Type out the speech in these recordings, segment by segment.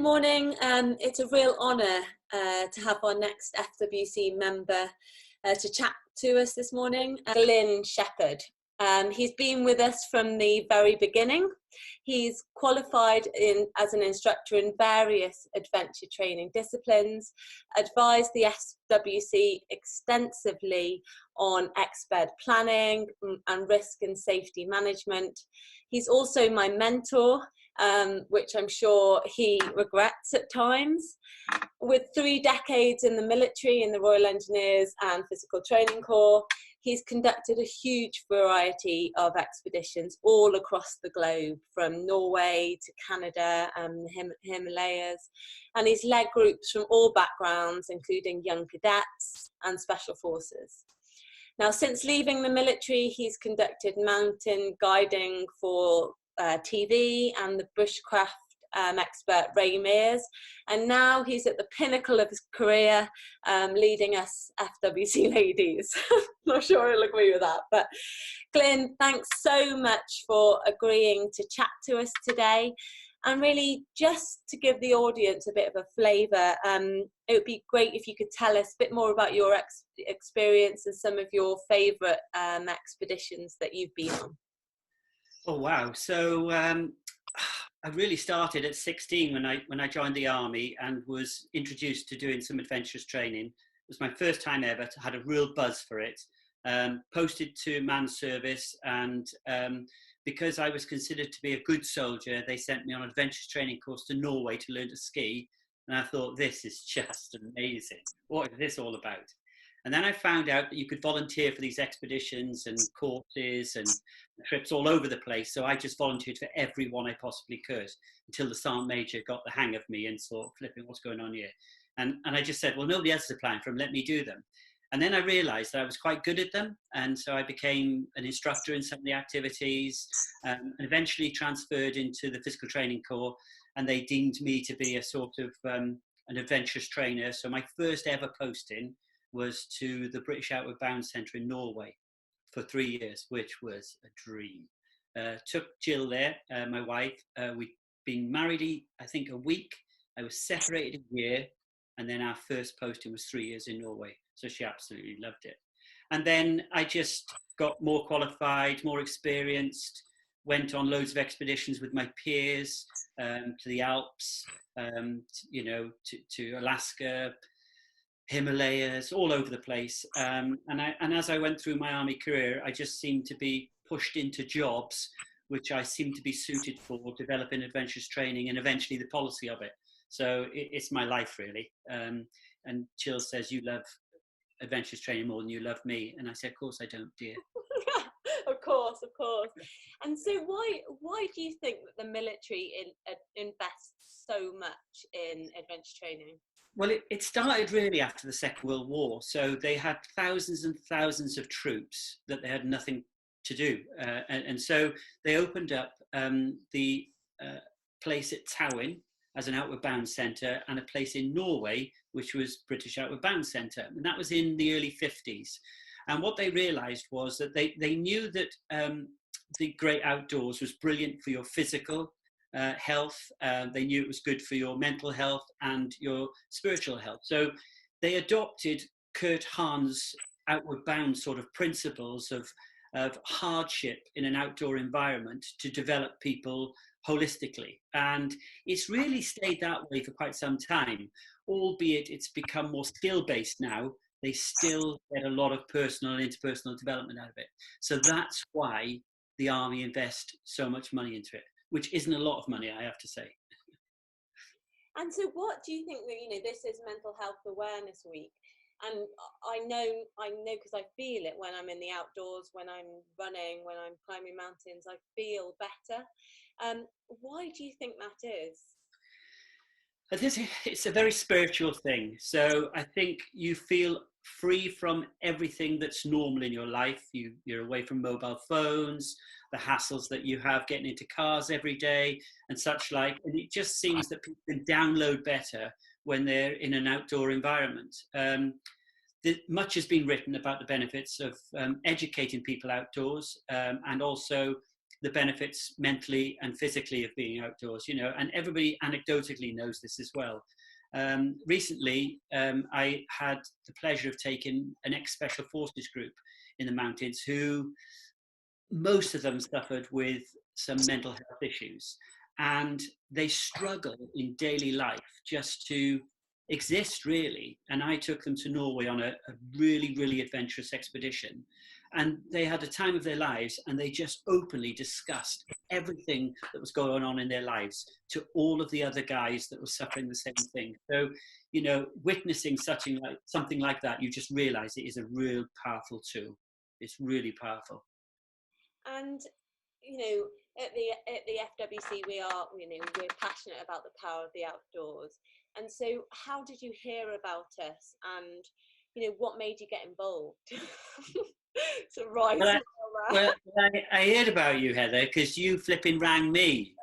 Good morning. It's a real honour to have our next FWC member to chat to us this morning, Glyn Sheppard. He's been with us from the very beginning. He's qualified as an instructor in various adventure training disciplines, advised the FWC extensively on expert planning and risk and safety management. He's also my mentor, which I'm sure he regrets at times. With 3 decades in the military, in the Royal Engineers and Physical Training Corps, he's conducted a huge variety of expeditions all across the globe, from Norway to Canada and the Himalayas. And he's led groups from all backgrounds, including young cadets and special forces. Now, since leaving the military, he's conducted mountain guiding for TV and the bushcraft expert Ray Mears, and now he's at the pinnacle of his career, leading us FWC ladies. Not sure he'll agree with that, but Glyn, thanks so much for agreeing to chat to us today. And really, just to give the audience a bit of a flavour, it would be great if you could tell us a bit more about your experience and some of your favourite expeditions that you've been on. Oh wow! So I really started at 16 when I joined the army and was introduced to doing some adventurous training. It was my first time ever. Had a real buzz for it. Posted to man's service, and because I was considered to be a good soldier, they sent me on an adventurous training course to Norway to learn to ski. And I thought, this is just amazing. What is this all about? And then I found out that you could volunteer for these expeditions and courses and trips all over the place. So I just volunteered for every one I possibly could until the Sergeant Major got the hang of me and thought, flipping, what's going on here? And I just said, well, nobody else is applying for them, let me do them. And then I realized that I was quite good at them. And so I became an instructor in some of the activities, and eventually transferred into the Physical Training Corps. And they deemed me to be a sort of an adventurous trainer. So my first ever posting was to the British Outward Bound Centre in Norway for 3 years, which was a dream. Took Jill there, my wife. We'd been married, I think, a week. I was separated a year, and then our first posting was 3 years in Norway. So she absolutely loved it. And then I just got more qualified, more experienced, went on loads of expeditions with my peers, to the Alps, to Alaska, Himalayas, all over the place. And as I went through my army career, I just seemed to be pushed into jobs which I seemed to be suited for, developing adventurous training and eventually the policy of it. So it's my life, really. And Jill says, you love adventurous training more than you love me. And I said, of course I don't, dear. Of course. And so why do you think that the military invests so much in adventure training? Well, it started really after the Second World War. So they had thousands and thousands of troops that they had nothing to do. And so they opened up the place at Towin as an Outward Bound Centre, and a place in Norway, which was British Outward Bound Centre. And that was in the early 50s. And what they realised was that they knew that the great outdoors was brilliant for your physical health. They knew it was good for your mental health and your spiritual health. So they adopted Kurt Hahn's Outward Bound sort of principles of hardship in an outdoor environment to develop people holistically. And it's really stayed that way for quite some time, albeit it's become more skill-based now. They still get a lot of personal and interpersonal development out of it. So that's why the army invests so much money into it, which isn't a lot of money, I have to say. And so what do you think that, this is Mental Health Awareness Week, and I know because I feel it when I'm in the outdoors, when I'm running, when I'm climbing mountains, I feel better. Why do you think that is? It's a very spiritual thing. So I think you feel free from everything that's normal in your life. You're away from mobile phones, the hassles that you have getting into cars every day and such like. And it just seems that people can download better when they're in an outdoor environment. Much has been written about the benefits of educating people outdoors, and also the benefits mentally and physically of being outdoors, you know, and everybody anecdotally knows this as well. Recently, I had the pleasure of taking an ex-special forces group in the mountains who, most of them suffered with some mental health issues, and they struggle in daily life just to exist, really. And I took them to Norway on a really, really adventurous expedition, and they had a time of their lives, and they just openly discussed everything that was going on in their lives to all of the other guys that were suffering the same thing. So, you know, witnessing something like that, you just realize it is a real powerful tool. It's really powerful. And you know, at the FWC, we are, you know, we're passionate about the power of the outdoors. And so, how did you hear about us? And you know, what made you get involved? So well, I heard about you, Heather, because you flipping rang me,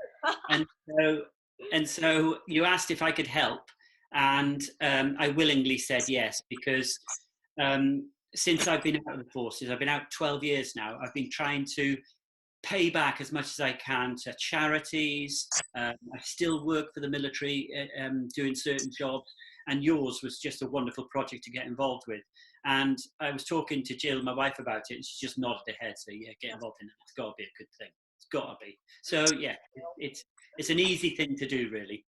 and so you asked if I could help, and I willingly said yes, because since I've been out of the forces, I've been out 12 years now. I've been trying to pay back as much as I can to charities. I still work for the military, doing certain jobs, and yours was just a wonderful project to get involved with. And I was talking to Jill, my wife, about it, and she just nodded her head. So yeah, get involved in it. It's got to be a good thing. It's got to be. So yeah, it's an easy thing to do, really.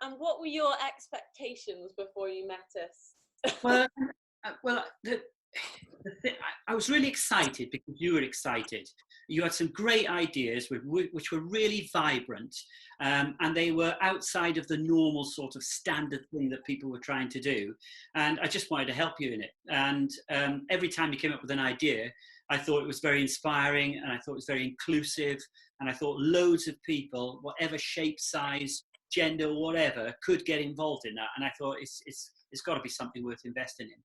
And what were your expectations before you met us? Well, I was really excited because you were excited. You had some great ideas which were really vibrant, and they were outside of the normal sort of standard thing that people were trying to do. And I just wanted to help you in it. And every time you came up with an idea, I thought it was very inspiring, and I thought it was very inclusive, and I thought loads of people, whatever shape, size, gender, whatever, could get involved in that. And I thought it's got to be something worth investing in.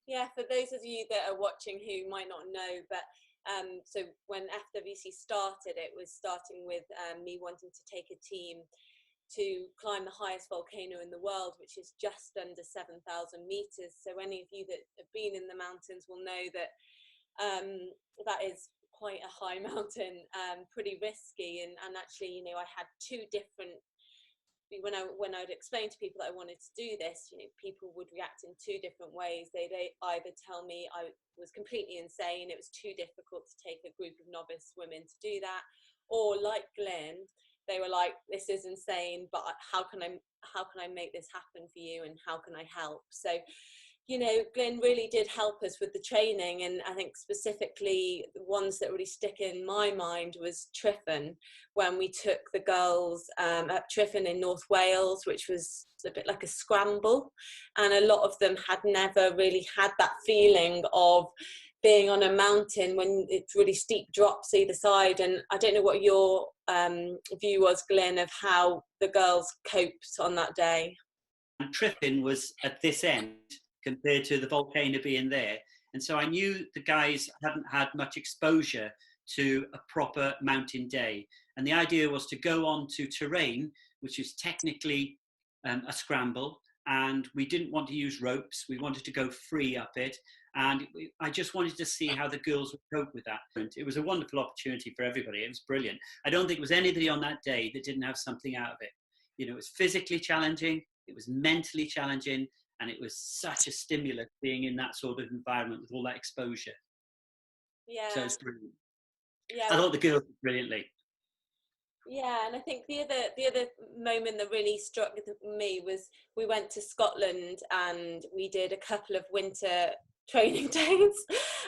Yeah, for those of you that are watching who might not know, but so when FWC started, it was starting with me wanting to take a team to climb the highest volcano in the world, which is just under 7,000 meters. So any of you that have been in the mountains will know that that is quite a high mountain, pretty risky. And actually, you know, I had two different, when I would explain to people that I wanted to do this, you know, people would react in two different ways. They either tell me I was completely insane, it was too difficult to take a group of novice women to do that, or like Glyn, they were like, this is insane, but how can I make this happen for you, and how can I help? So, you know, Glyn really did help us with the training, and I think specifically the ones that really stick in my mind was Tryfan, when we took the girls at Tryfan in North Wales, which was a bit like a scramble, and a lot of them had never really had that feeling of being on a mountain when it's really steep drops either side. And I don't know what your view was, Glyn, of how the girls coped on that day. And Tryfan was at this end compared to the volcano being there. And so I knew the guys hadn't had much exposure to a proper mountain day. And the idea was to go on to terrain, which is technically a scramble. And we didn't want to use ropes. We wanted to go free up it. And I just wanted to see how the girls would cope with that. It was a wonderful opportunity for everybody. It was brilliant. I don't think there was anybody on that day that didn't have something out of it. You know, it was physically challenging. It was mentally challenging. And it was such a stimulus being in that sort of environment with all that exposure. Yeah. So it's brilliant. Yeah. I thought the girls did brilliantly. Yeah, and I think the other moment that really struck me was we went to Scotland and we did a couple of winter training days.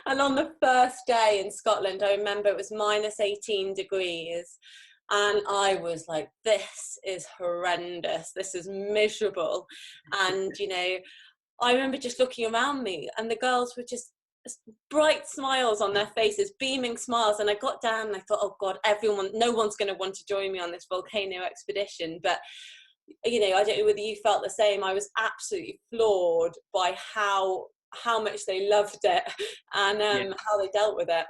And on the first day in Scotland, I remember it was minus 18 degrees. And I was like, this is horrendous. This is miserable. And, you know, I remember just looking around me and the girls were just bright smiles on their faces, beaming smiles. And I got down and I thought, oh God, no one's going to want to join me on this volcano expedition. But, you know, I don't know whether you felt the same. I was absolutely floored by how much they loved it and how they dealt with it.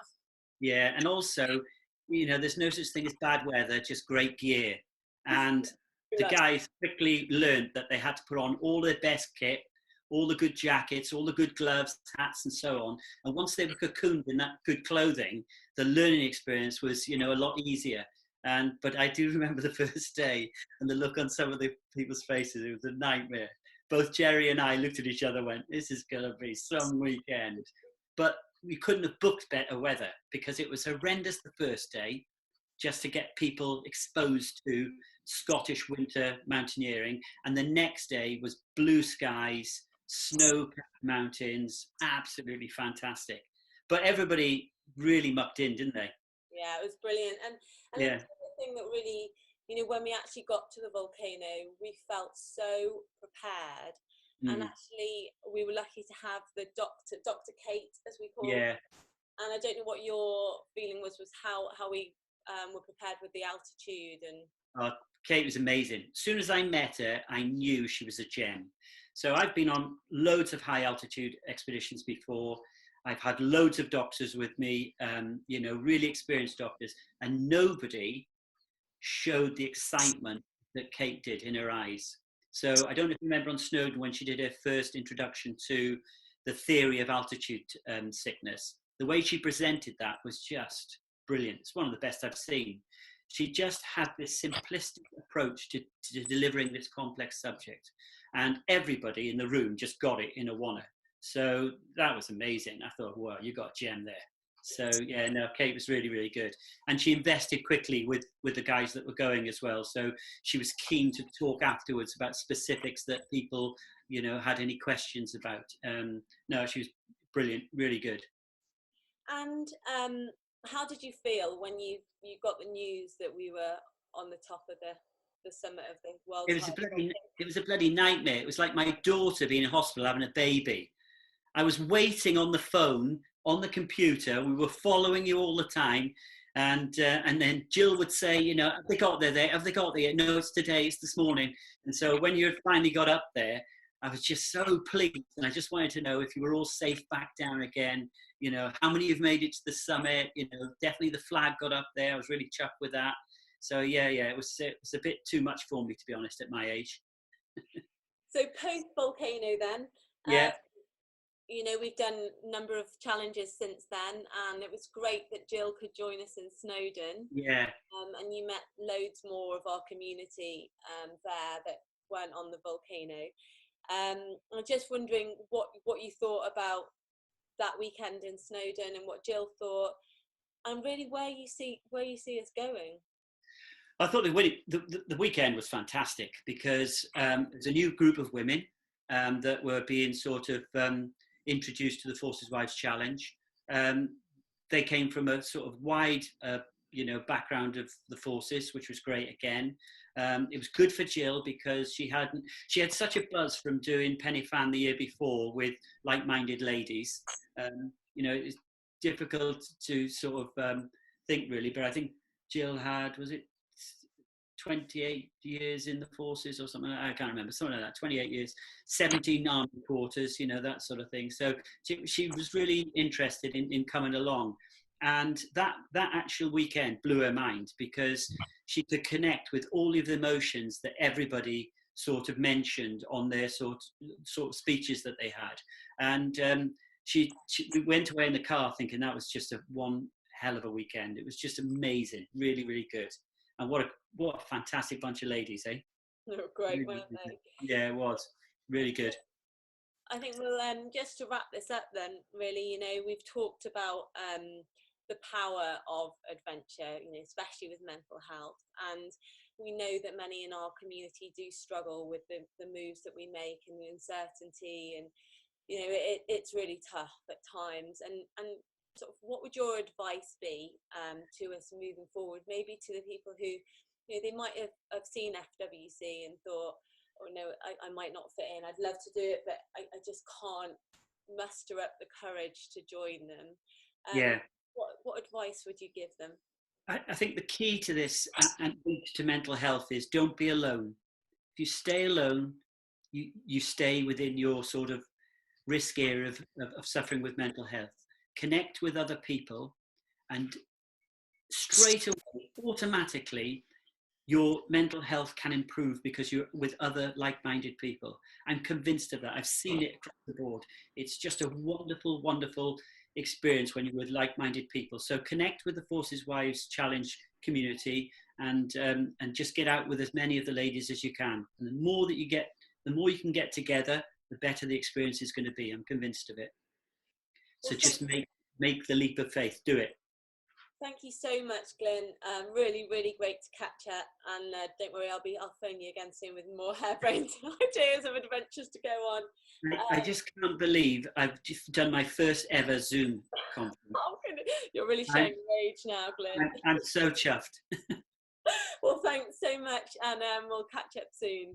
Yeah, and also, you know, there's no such thing as bad weather, just great gear. And the guys quickly learned that they had to put on all their best kit, all the good jackets, all the good gloves, hats, and so on. And once they were cocooned in that good clothing, the learning experience was, you know, a lot easier. But I do remember the first day and the look on some of the people's faces. It was a nightmare. Both Jerry and I looked at each other and went, this is going to be some weekend. But we couldn't have booked better weather because it was horrendous the first day, just to get people exposed to Scottish winter mountaineering. And the next day was blue skies, snow-capped mountains, absolutely fantastic. But everybody really mucked in, didn't they? Yeah, it was brilliant. And Yeah. the thing that really, you know, when we actually got to the volcano, we felt so prepared. And actually, we were lucky to have the Dr. Kate, as we call her. And I don't know what your feeling was how we were prepared with the altitude. And Kate was amazing. As soon as I met her, I knew she was a gem. So I've been on loads of high altitude expeditions before. I've had loads of doctors with me, you know, really experienced doctors, and nobody showed the excitement that Kate did in her eyes. So I don't know if you remember on Snowdon when she did her first introduction to the theory of altitude sickness. The way she presented that was just brilliant. It's one of the best I've seen. She just had this simplistic approach to delivering this complex subject. And everybody in the room just got it in a oneer. So that was amazing. I thought, wow, you got a gem there. So yeah, no, Kate was really, really good. And she invested quickly with the guys that were going as well. So she was keen to talk afterwards about specifics that people, you know, had any questions about. No, she was brilliant, really good. And how did you feel when you got the news that we were on the top of the summit of the world? It was a bloody nightmare. It was like my daughter being in hospital having a baby. I was waiting on the phone, on the computer. We were following you all the time. And then Jill would say, you know, have they got there? Have they got there? No, it's today, it's this morning. And so when you finally got up there, I was just so pleased. And I just wanted to know if you were all safe back down again. You know, how many have made it to the summit? You know, definitely the flag got up there. I was really chuffed with that. So yeah, it was a bit too much for me, to be honest, at my age. So post volcano then. Yeah. You know, we've done a number of challenges since then, and it was great that Jill could join us in Snowdon. Yeah. And you met loads more of our community there that weren't on the volcano. I'm just wondering what you thought about that weekend in Snowdon and what Jill thought, and really where you see us going. I thought the weekend was fantastic because there's a new group of women that were being sort of introduced to the Forces Wives Challenge. They came from a sort of wide, you know, background of the forces, which was great again. It was good for Jill because she had such a buzz from doing Pen y Fan the year before with like-minded ladies. You know, it's difficult to sort of think really, but I think Jill had, was it 28 years in the forces or something? I can't remember, something like that. 28 years, 17 army quarters, you know, that sort of thing. So she was really interested in coming along. And that actual weekend blew her mind because she could connect with all of the emotions that everybody sort of mentioned on their sort of speeches that they had. And she went away in the car thinking that was just one hell of a weekend. It was just amazing, really, really good. And what a fantastic bunch of ladies, eh? They were great, weren't they? Yeah, it was really good. I think we'll just to wrap this up then, really, you know, we've talked about the power of adventure, you know, especially with mental health, and we know that many in our community do struggle with the moves that we make and the uncertainty, and you know, it's really tough at times. And sort of, what would your advice be to us moving forward? Maybe to the people who, you know, they might have seen FWC and thought, oh no, I might not fit in. I'd love to do it, but I just can't muster up the courage to join them. Yeah. What advice would you give them? I think the key to this and to mental health is don't be alone. If you stay alone, you stay within your sort of risk area of suffering with mental health. Connect with other people, and straight away, automatically, your mental health can improve because you're with other like-minded people. I'm convinced of that. I've seen it across the board. It's just a wonderful, wonderful experience when you're with like-minded people. So connect with the Forces Wives Challenge community, and just get out with as many of the ladies as you can. And the more that you get, the more you can get together, the better the experience is going to be. I'm convinced of it. So just make the leap of faith. Do it. Thank you so much, Glyn. Really, really great to catch up. And don't worry, I'll phone you again soon with more harebrained ideas of adventures to go on. I just can't believe I've just done my first ever Zoom conference. Oh, you're really showing your age now, Glyn. I'm so chuffed. Well, thanks so much, and we'll catch up soon.